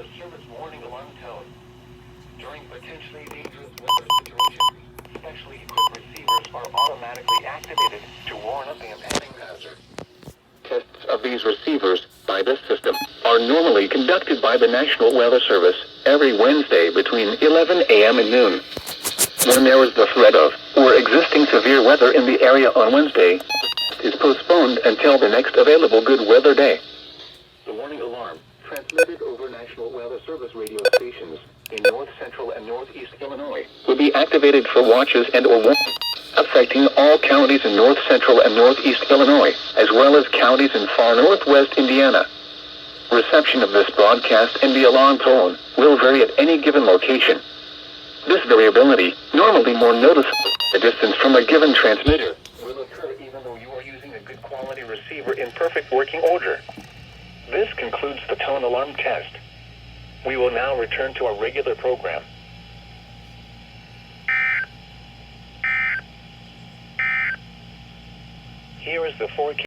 Weather Service warning alarm tone. During potentially dangerous weather situations, specially equipped receivers are automatically activated to warn of the impending hazard. Tests of these receivers by this system are normally conducted by the National Weather Service every Wednesday between 11 a.m. and noon. When there is the threat of or existing severe weather in the area on Wednesday, is postponed until the next available good weather day. The warning alarm, transmitted over National Weather Service radio stations in north central and northeast Illinois, will be activated for watches and or warnings affecting all counties in north central and northeast Illinois, as well as counties in far northwest Indiana. Reception of this broadcast and the alarm tone will vary at any given location. This variability, normally more noticeable a distance from a given transmitter, will occur even though you are using a good quality receiver in perfect working order. This concludes the tone alarm test. We will now return to our regular program. Here is the forecast.